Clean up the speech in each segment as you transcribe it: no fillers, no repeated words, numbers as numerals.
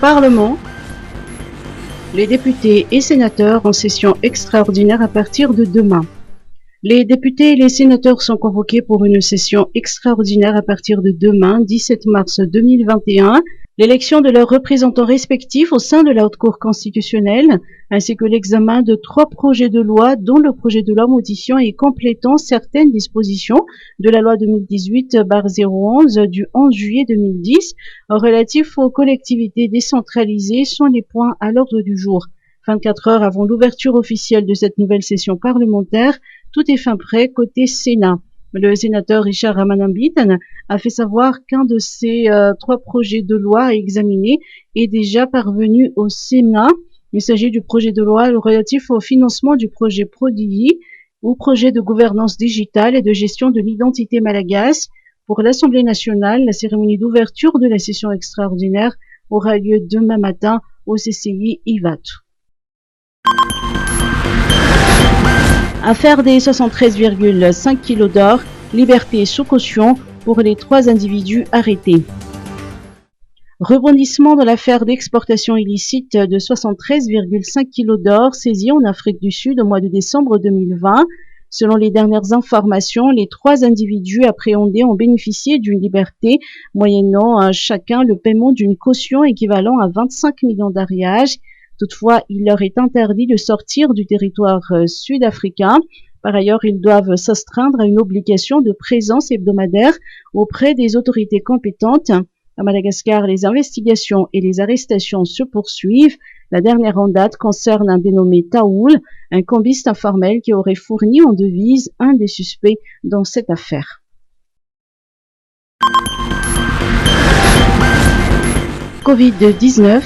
Parlement. Les députés et sénateurs en session extraordinaire à partir de demain. Les députés et les sénateurs sont convoqués pour une session extraordinaire à partir de demain, 17 mars 2021, l'élection de leurs représentants respectifs au sein de la Haute Cour constitutionnelle, ainsi que l'examen de 3 projets de loi, dont le projet de loi modifiant et complétant certaines dispositions de la loi 2018-011 du 11 juillet 2010 relatifs aux collectivités décentralisées sont les points à l'ordre du jour. 24 heures avant l'ouverture officielle de cette nouvelle session parlementaire, tout est fin prêt côté Sénat. Le sénateur Richard Ramanambitan a fait savoir qu'un de ces 3 projets de loi à examiner est déjà parvenu au Sénat. Il s'agit du projet de loi relatif au financement du projet PRODIGI ou projet de gouvernance digitale et de gestion de l'identité malagasy. Pour l'Assemblée nationale, la cérémonie d'ouverture de la session extraordinaire aura lieu demain matin au CCI Ivat. Affaire des 73,5 kg d'or, liberté sous caution pour les 3 individus arrêtés. Rebondissement dans l'affaire d'exportation illicite de 73,5 kg d'or saisie en Afrique du Sud au mois de décembre 2020. Selon les dernières informations, les 3 individus appréhendés ont bénéficié d'une liberté, moyennant chacun le paiement d'une caution équivalent à 25 millions d'ariages. Toutefois, il leur est interdit de sortir du territoire sud-africain. Par ailleurs, ils doivent s'astreindre à une obligation de présence hebdomadaire auprès des autorités compétentes. À Madagascar, les investigations et les arrestations se poursuivent. La dernière en date concerne un dénommé Taoul, un cambiste informel qui aurait fourni en devise un des suspects dans cette affaire. Covid-19.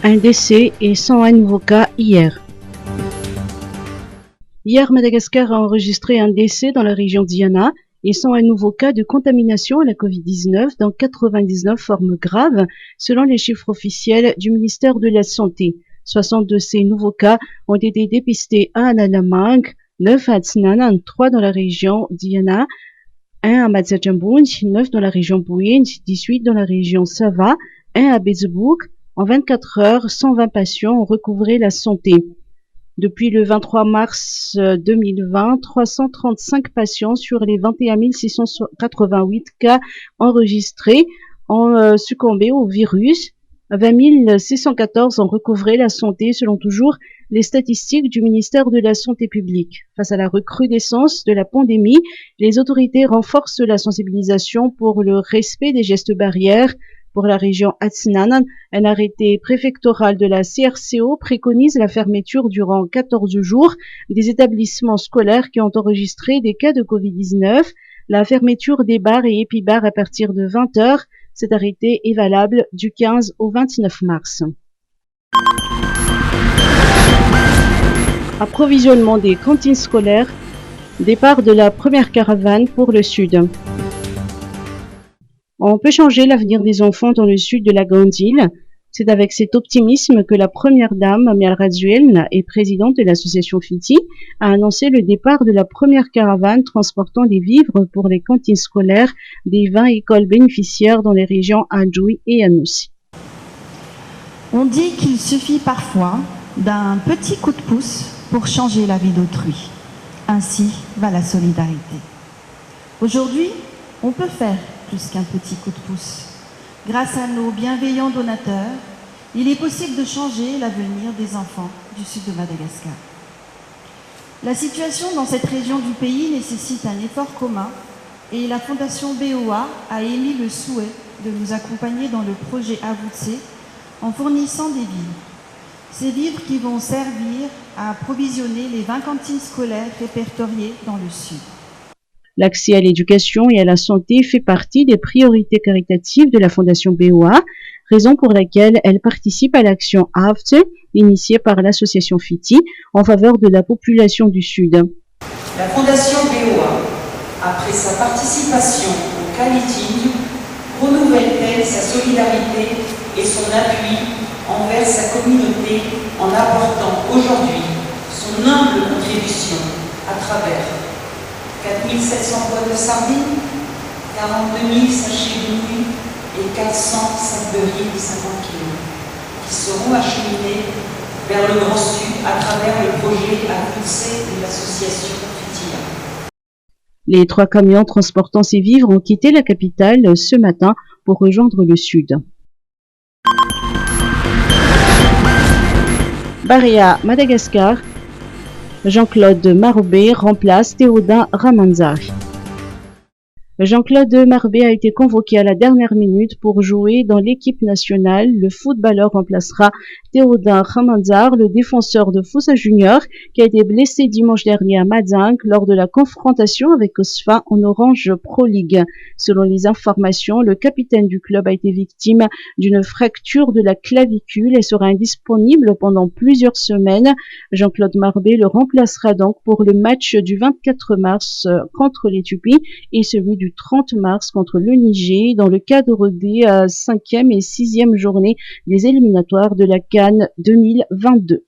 Un décès et 101 nouveaux cas hier. Hier, Madagascar a enregistré un décès dans la région d'Iana et 101 nouveaux cas de contamination à la Covid-19 dans 99 formes graves, selon les chiffres officiels du ministère de la Santé. 60 de ces nouveaux cas ont été dépistés à Analamang, 9 à Tsnanan, 3 dans la région d'Iana, 1 à Matsajambund, 9 dans la région Bouyin, 18 dans la région Sava, 1 à Bezebouk. En 24 heures, 120 patients ont recouvré la santé. Depuis le 23 mars 2020, 335 patients sur les 21 688 cas enregistrés ont succombé au virus. 20 614 ont recouvré la santé selon toujours les statistiques du ministère de la Santé publique. Face à la recrudescence de la pandémie, les autorités renforcent la sensibilisation pour le respect des gestes barrières. Pour la région Atsinanan, un arrêté préfectoral de la CRCO préconise la fermeture durant 14 jours des établissements scolaires qui ont enregistré des cas de Covid-19, la fermeture des bars et épibars à partir de 20 heures. Cet arrêté est valable du 15 au 29 mars. Approvisionnement des cantines scolaires, départ de la première caravane pour le Sud. On peut changer l'avenir des enfants dans le sud de la Grande Île. C'est avec cet optimisme que la première dame, Mial Razuel, et présidente de l'association FITI, a annoncé le départ de la première caravane transportant des vivres pour les cantines scolaires des 20 écoles bénéficiaires dans les régions Adjoui et Anoussi. On dit qu'il suffit parfois d'un petit coup de pouce pour changer la vie d'autrui. Ainsi va la solidarité. Aujourd'hui, on peut faire plus qu'un petit coup de pouce. Grâce à nos bienveillants donateurs, il est possible de changer l'avenir des enfants du sud de Madagascar. La situation dans cette région du pays nécessite un effort commun et la Fondation BOA a émis le souhait de nous accompagner dans le projet Avutse en fournissant des vivres. Ces vivres qui vont servir à approvisionner les 20 cantines scolaires répertoriées dans le sud. L'accès à l'éducation et à la santé fait partie des priorités caritatives de la Fondation BOA, raison pour laquelle elle participe à l'action AFT, initiée par l'association FITI, en faveur de la population du Sud. La Fondation BOA, après sa participation au CALITIG, renouvelle-t-elle sa solidarité et son appui envers sa communauté en apportant aujourd'hui son humble contribution à travers 4 700 boîtes de sardines, 42 000 sachets de nouilles, et 400 sacs de riz de 50 kg, qui seront acheminés vers le Grand Sud à travers le projet avancé de l'association Fitilla. Les 3 camions transportant ces vivres ont quitté la capitale ce matin pour rejoindre le sud. Baria, Madagascar, Jean-Claude Marbet remplace Théodin Ramanzari. Jean-Claude Marbet a été convoqué à la dernière minute pour jouer dans l'équipe nationale. Le footballeur remplacera Théodin Ramanzar, le défenseur de Foussa Junior, qui a été blessé dimanche dernier à Madingue lors de la confrontation avec Osfa en Orange Pro League. Selon les informations, le capitaine du club a été victime d'une fracture de la clavicule et sera indisponible pendant plusieurs semaines. Jean-Claude Marbet le remplacera donc pour le match du 24 mars contre l'Éthiopie et celui du 30 mars contre le Niger dans le cadre des 5e et 6e journées des éliminatoires de la CAN 2022.